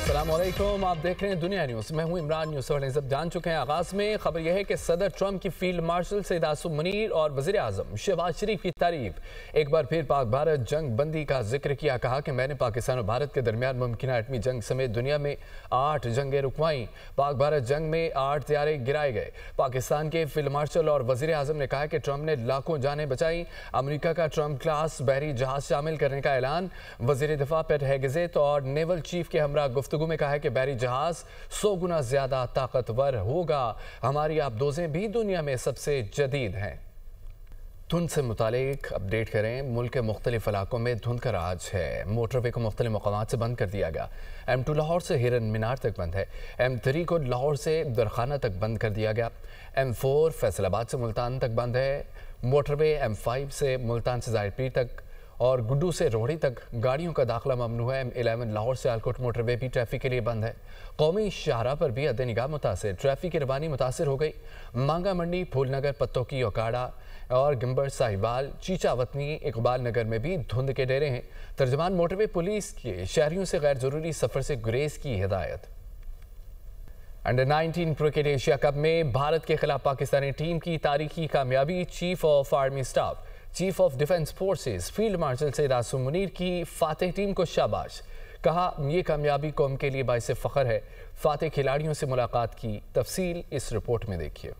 अस्सलामुअलैकुम, आप देख रहे हैं दुनिया न्यूज़। मैं हूं इमरान। न्यूज़ वाले सब जान चुके हैं। आगाज़ में खबर यह है कि सदर ट्रंप की फील्ड मार्शल सैयद आसिम मुनीर और वज़ीर आज़म शहबाज शरीफ की तारीफ। एक बार फिर पाक भारत जंग बंदी का जिक्र किया। कहा कि मैंने पाकिस्तान और भारत के दरमियान मुमकिन एटमी जंग समेत दुनिया में 8 जंगें रुकवाई। पाक भारत जंग में 8 तैयारे गिराए गए। पाकिस्तान के फील्ड मार्शल और वज़ीर आज़म ने कहा कि ट्रंप ने लाखों जानें बचाई। अमरीका का ट्रंप क्लास बहरी जहाज शामिल करने का ऐलान। वज़ीर दिफा पेट हेगेज़ेट और नेवल चीफ के हमरा गुफ्तगू में कहा है कि बहरी जहाज 100 गुना ज्यादा ताकतवर होगा। हमारी आबदोजें भी दुनिया में सबसे जदीद हैं। धुंध से मुतालिक अपडेट करें। मुल्क के मुख्तलिफ इलाकों में धुंध का राज है। मोटरवे को मुख्तलिफ मकामात से बंद कर दिया गया। M2 लाहौर से हिरन मीनार तक बंद है। M3 को लाहौर से दरखाना तक बंद कर दिया गया। M4 फैसलाबाद से मुल्तान तक बंद है। मोटरवे M5 से मुल्तान से जाहिर पीर तक और गुड्डू से रोहड़ी तक गाड़ियों का दाखिला ममनू है। M11 लाहौर से आलकोट मोटरवे भी ट्रैफिक के लिए बंद है। कौमी शाहरा पर भी अद निगाह मुतासिर, ट्रैफिक की रवानी मुतासिर हो गई। मांगा मंडी, फूलनगर, पत्तोकी, ओकाड़ा और गंबर साहिवाल, चीचा वतनी, इकबाल नगर में भी धुंध के डेरे हैं। तर्जमान मोटरवे पुलिस के शहरियों से गैर जरूरी सफर से गुरेज की हिदायत। अंडर 19 क्रिकेट एशिया कप में भारत के खिलाफ पाकिस्तानी टीम की तारीखी कामयाबी। Chief of army staff, chief of defence forces field marshal Syed Asim Munir की फातेह टीम को शाबाश। कहा यह कामयाबी कौम के लिए बाइस फख्र है। फातेह खिलाड़ियों से मुलाकात की तफसील इस रिपोर्ट में देखिए।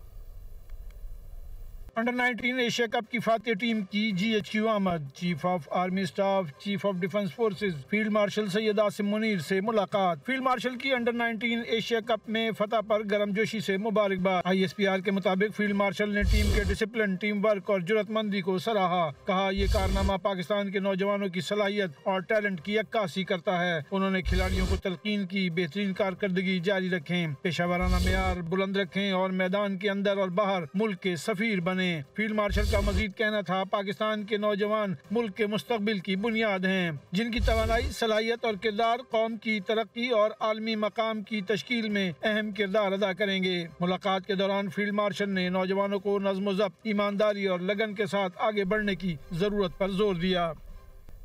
अंडर 19 एशिया कप की फातेह टीम की GHQ आमद। Chief of army staff, chief of defence forces field marshal Syed Asim Munir से मुलाकात। फील्ड मार्शल की अंडर 19 एशिया कप में फतह पर गर्मजोशी से मुबारकबाद। ISPR के मुताबिक फील्ड मार्शल ने टीम के डिसिप्लिन, टीम वर्क और जुर्रतमंदी को सराहा। कहा यह कारनामा पाकिस्तान के नौजवानों की सलाहियत और टैलेंट की अक्कासी करता है। उन्होंने खिलाड़ियों को तलकीन की बेहतरीन कारकर्दगी जारी रखें, पेशावराना मेयार बुलंद रखें और मैदान के अंदर और बाहर मुल्क के सफीर बने। फील्ड मार्शल का मजीद कहना था पाकिस्तान के नौजवान मुल्क के मुस्तकबिल की बुनियाद हैं, जिनकी तवानाई, सलाहियत और किरदार कौम की तरक्की और आलमी मकाम की तश्कील में अहम किरदार अदा करेंगे। मुलाकात के दौरान फील्ड मार्शल ने नौजवानों को नज़्म ज़ब्त, ईमानदारी और लगन के साथ आगे बढ़ने की जरूरत पर जोर दिया।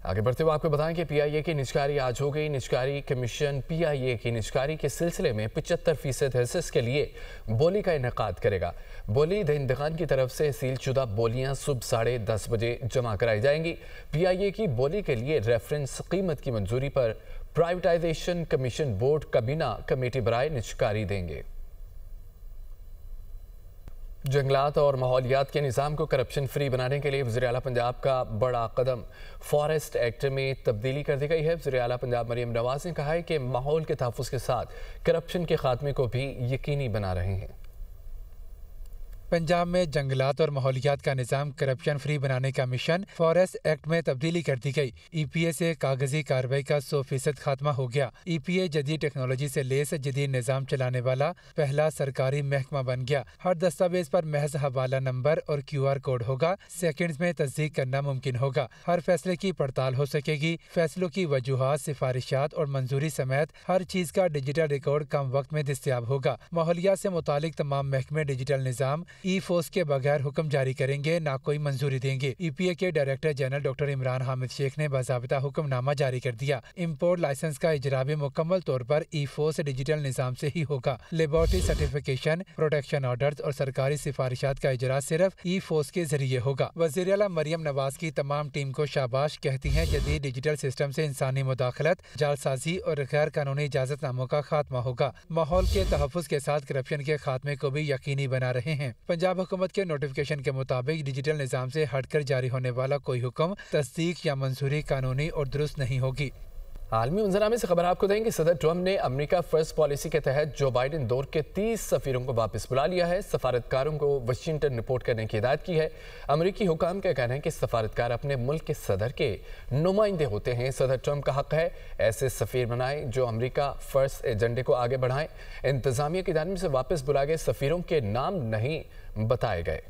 आगे बढ़ते हुए आपको बताएं कि PIA की निजकारी आज हो गई। निजकारी कमीशन PIA की निजकारी के सिलसिले में 75% हिस्से के लिए बोली का इनेकाद करेगा। बोली दहिंदगान की तरफ से सील शुदा बोलियां सुबह 10:30 बजे जमा कराई जाएंगी। PIA की बोली के लिए रेफरेंस कीमत की मंजूरी पर प्राइवेटाइजेशन कमीशन बोर्ड कबीना कमेटी बराए निजकारी देंगे। जंगलात और माहौलियात के निज़ाम को करप्शन फ्री बनाने के लिए वज़ीर आला पंजाब का बड़ा कदम, फॉरेस्ट एक्ट में तब्दीली कर दी गई है। वज़ीर आला पंजाब मरियम नवाज ने कहा है कि माहौल के तहफ़्फ़ुज़ के साथ करप्शन के खात्मे को भी यकीनी बना रहे हैं। पंजाब में जंगलात और माहौलियात का निज़ाम करप्शन फ्री बनाने का मिशन फॉरेस्ट एक्ट में तब्दीली कर दी गई। EPA से कागजी कार्रवाई का 100% खात्मा हो गया। EPA जदीद टेक्नोलॉजी से लेस जदीद निज़ाम चलाने वाला पहला सरकारी महकमा बन गया। हर दस्तावेज पर महज हवाला नंबर और QR कोड होगा। सेकंड्स में तस्दीक करना मुमकिन होगा। हर फैसले की पड़ताल हो सकेगी। फैसलों की वजूहात, सिफारिशात और मंजूरी समेत हर चीज का डिजिटल रिकॉर्ड कम वक्त में दस्तियाब होगा। माहौलियात से मुतालिक तमाम महकमे डिजिटल निज़ाम E-फोर्स के बगैर हुक्म जारी करेंगे, ना कोई मंजूरी देंगे। EPA के director general doctor Imran Hamid Sheikh ने बाज़ाबिता हुक्मनामा जारी कर दिया। इम्पोर्ट लाइसेंस का इजरा भी मुकम्मल तौर पर E-फोर्स डिजिटल निज़ाम से ही होगा। लेबोरेटरी सर्टिफिकेशन, प्रोटेक्शन ऑर्डर्स और सरकारी सिफारिशात का इजरा सिर्फ E-फोर्स के जरिए होगा। वज़ीर आला मरियम नवाज की तमाम टीम को शाबाश कहती हैं। जदीद डिजिटल सिस्टम से इंसानी मुदाखलत, जालसाजी और गैर कानूनी इजाजतनामों का खात्मा होगा। माहौल के तहफ़्फ़ुज़ के साथ करप्शन के खात्मे को भी यकीनी बना रहे हैं। पंजाब हुकूमत के नोटिफिकेशन के मुताबिक डिजिटल निज़ाम से हटकर जारी होने वाला कोई हुक्म, तस्दीक या मंजूरी कानूनी और दुरुस्त नहीं होगी। आलमी मंजरामे से खबर आपको देंगे। सदर ट्रंप ने अमेरिका फर्स्ट पॉलिसी के तहत जो बाइडेन दौर के 30 सफीरों को वापस बुला लिया है। सफारतकारों को वाशिंगटन रिपोर्ट करने की हिदायत की है। अमेरिकी हुकाम का कहना है कि सफारतकार अपने मुल्क के सदर के नुमाइंदे होते हैं। सदर ट्रंप का हक है ऐसे सफीर बनाए जो अमेरिका फर्स्ट एजेंडे को आगे बढ़ाएं। इंतजामिया की जानिब से वापस बुलाए गए सफीरों के नाम नहीं बताए गए।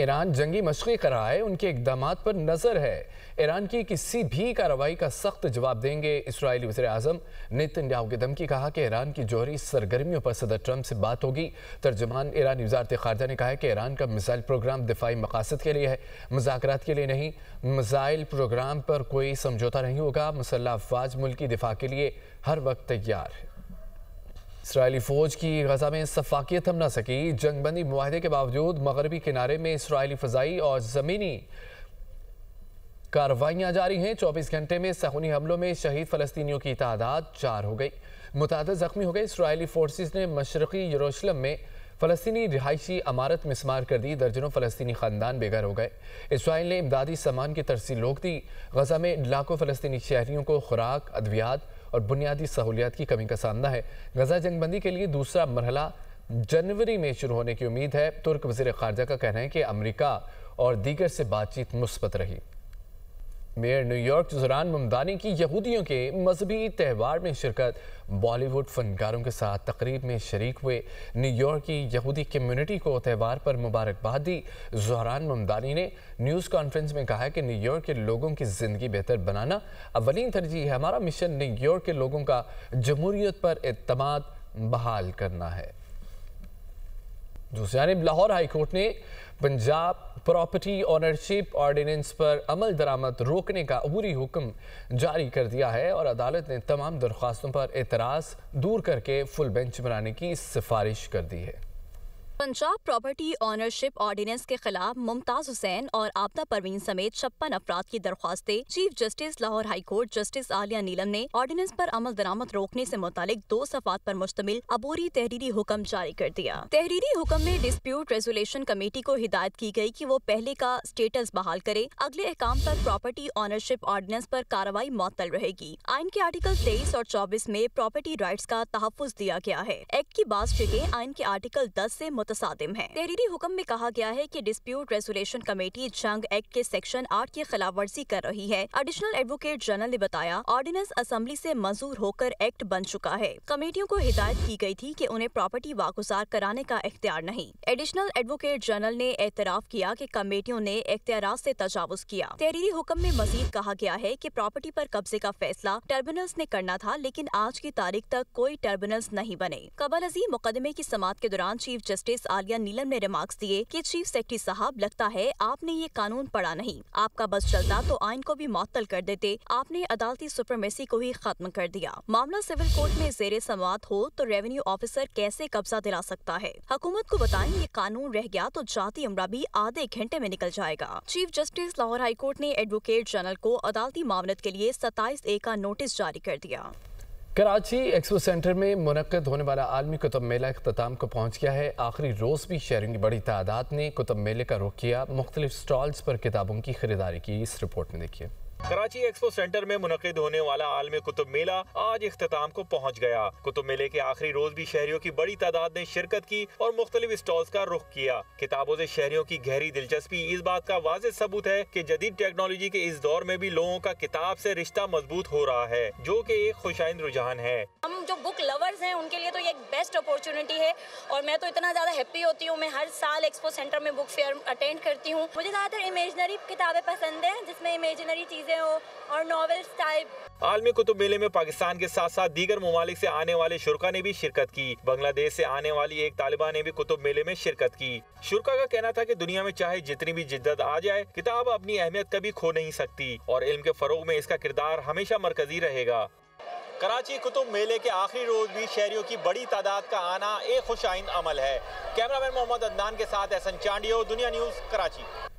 ईरान जंगी मशक़ी कर रहा है, उनके इक़दामात पर नज़र है। ईरान की किसी भी कार्रवाई का सख्त जवाब देंगे। इस्राईली वज़ीर-ए-आज़म नेतन्याहू की धमकी, कहा कि ईरान की जौहरी सरगर्मियों पर सदर ट्रंप से बात होगी। तर्जुमान ईरानी वज़ारत ख़ारजा ने कहा है कि ईरान का मिसाइल प्रोग्राम दिफाई मकासद के लिए है, मुज़ाकरात के लिए नहीं। मिसाइल प्रोग्राम पर कोई समझौता नहीं होगा। मुसल्लह अफ़वाज मुल्क की दिफा के लिए हर वक्त तैयार है। इसराइली फ़ौज की गज़ा में सफाकियत थम न सकी। जंगबंदी मुआहदे के बावजूद मगरबी किनारे में इसराइली फ़ज़ाई और ज़मीनी कार्रवाइयाँ जारी हैं। 24 घंटे में सहूनी हमलों में शहीद फ़लस्तीनियों की तादाद 4 हो गई, मुतअद्दिद ज़ख्मी हो गए। इसराइली फोर्सेस ने मशरक़ी यरूशलेम में फ़लस्तीनी रिहायशी इमारत मिस्मार कर दी। दर्जनों फ़लस्तीनी ख़ानदान बेघर हो गए। इसराइल ने इमदादी सामान की तरसील रोक दी। गज़ा में लाखों फ़लस्तीनी शहरियों को खुराक, अद्वियात और बुनियादी सहूलियात की कमी का सामना है। गज़ा जंगबंदी के लिए दूसरा मरहला जनवरी में शुरू होने की उम्मीद है। तुर्क वज़ीर ख़ारजा का कहना है कि अमेरिका और दीगर से बातचीत मुस्बत रही। मेयर न्यूयॉर्क ज़ुहरान ममदानी की यहूदियों के मजहबी त्यौहार में शिरकत। बॉलीवुड फनकारों के साथ तकरीब में शरीक हुए न्यूयॉर्क की यहूदी कम्युनिटी को त्यौहार पर मुबारकबाद दी। ज़ुहरान ममदानी ने न्यूज़ कॉन्फ्रेंस में कहा कि न्यूयॉर्क के लोगों की ज़िंदगी बेहतर बनाना अवलीन तरजीह है। हमारा मिशन न्यूयॉर्क के लोगों का जमहूरियत पर एतमाद बहाल करना है। दूसरी जानिब लाहौर हाई कोर्ट ने पंजाब प्रॉपर्टी ऑनरशिप ऑर्डिनेंस पर अमल दरामद रोकने का अबूरी हुक्म जारी कर दिया है और अदालत ने तमाम दरख्वास्तों पर एतराज़ दूर करके फुल बेंच बनाने की सिफारिश कर दी है। पंजाब प्रॉपर्टी ऑनरशिप ऑर्डिनेंस के खिलाफ मुमताज हुसैन और आपदा परवीन समेत 56 अफराद की दरख्वास्तें chief justice Lahore high court justice Aliya Neelam ने ऑर्डिनेंस पर अमल दरामद रोकने से मुतालिक 2 सफ़ात पर मुश्तमिल अबूरी तहरीरी हुक्म जारी कर दिया। तहरीरी हुक्म में डिस्प्यूट रेजोल्यूशन कमेटी को हिदायत की गई कि वो पहले का स्टेटस बहाल करे। अगले अहकाम तक प्रॉपर्टी ऑनरशिप ऑर्डिनेंस पर कार्रवाई मुअत्तल रहेगी। आइन के आर्टिकल 23 और 24 में प्रॉपर्टी राइट्स का तहफ़्फ़ुज़ दिया गया है। एक्ट की बात जगह आइन के आर्टिकल 10 से मुतसादिम है। तहरीरी हुक्म में कहा गया है कि डिस्प्यूट रेजोल्यूशन कमेटी जंग एक्ट के सेक्शन 8 की खिलाफ वर्जी कर रही है। एडिशनल एडवोकेट जनरल ने बताया, ऑर्डिनेंस असेंबली से मंजूर होकर एक्ट बन चुका है। कमेटियों को हिदायत की गई थी कि उन्हें प्रॉपर्टी वागुजार कराने का इख्तियार नहीं। एडिशनल एडवोकेट जनरल ने एतराफ किया कि कमेटियों ने इख्तियारात से तजावुज किया। तहरीरी हुक्म में मजीद कहा गया है कि प्रॉपर्टी पर कब्जे का फैसला ट्रिब्यूनल्स ने करना था, लेकिन आज की तारीख तक कोई ट्रिब्यूनल्स नहीं बने। कबल अजीम मुकदमे की समाअत के दौरान चीफ जस्टिस आलिया नीलम ने रिमार्क्स दिए कि चीफ सेक्रेटरी साहब, लगता है आपने ये कानून पढ़ा नहीं। आपका बस चलता तो आइन को भी मुअत्तल कर देते। आपने अदालती सुप्रीमेसी को ही खत्म कर दिया। मामला सिविल कोर्ट में ज़ेरे समाअत हो तो रेवेन्यू ऑफिसर कैसे कब्जा दिला सकता है? हुकूमत को बताएं, ये कानून रह गया तो जाती उम्रा भी आधे घंटे में निकल जाएगा। Chief justice Lahore high court ने एडवोकेट जनरल को अदालती मामलत के लिए 27A का नोटिस जारी कर दिया। कराची एक्सपो सेंटर में मुनक्कद होने वाला आलमी कुतुब मेला इख्तिताम को पहुंच गया है। आखिरी रोज भी शहरियों की बड़ी तादाद ने कुतुब मेले का रुख किया। मुख्तलिफ स्टॉल्स पर किताबों की खरीदारी की। इस रिपोर्ट में देखिए। कराची एक्सपो सेंटर में मुनक्किद होने वाला आलमी कुतुब मेला आज इख्तिताम को पहुंच गया। कुतुब मेले के आखिरी रोज भी शहरियों की बड़ी तादाद ने शिरकत की और मुख्तलिफ स्टॉल्स का रुख किया। किताबों से शहरियों की गहरी दिलचस्पी इस बात का वाज़ेह सबूत है कि जदीद टेक्नोलॉजी के इस दौर में भी लोगों का किताब से रिश्ता मजबूत हो रहा है, जो कि एक खुशाइंद रुझान है। हम जो बुक लवर्स हैं उनके लिए तो ये एक बेस्ट अपॉर्चुनिटी है और मैं तो इतना ज़्यादा हैप्पी होती हूँ। मैं हर साल एक्सपो सेंटर में बुक फेयर अटेंड करती हूँ। मुझे ज़्यादातर इमेजिनरी किताबें पसंद हैं, जिसमें इमेजिनरी चीज़ें हो और नॉवेल्स टाइप। आलमी कुतुब मेले में पाकिस्तान के साथ साथ दीगर ममालिक से आने वाले शुरका ने भी शिरकत की। बांग्लादेश से आने वाली एक तालिबा ने भी कुतुब मेले में शिरकत की। शुरका का कहना था कि दुनिया में चाहे जितनी भी जिद्दत आ जाए, किताब अपनी अहमियत कभी खो नहीं सकती और इल्म के फरोग में इसका किरदार हमेशा मरकजी रहेगा। कराची कुतुब मेले के आखिरी रोज भी शहरियों की बड़ी तादाद का आना एक खुशाइंद अमल है। कैमरामैन मोहम्मद अदनान के साथ एहसन चांडियो, दुनिया न्यूज़, कराची।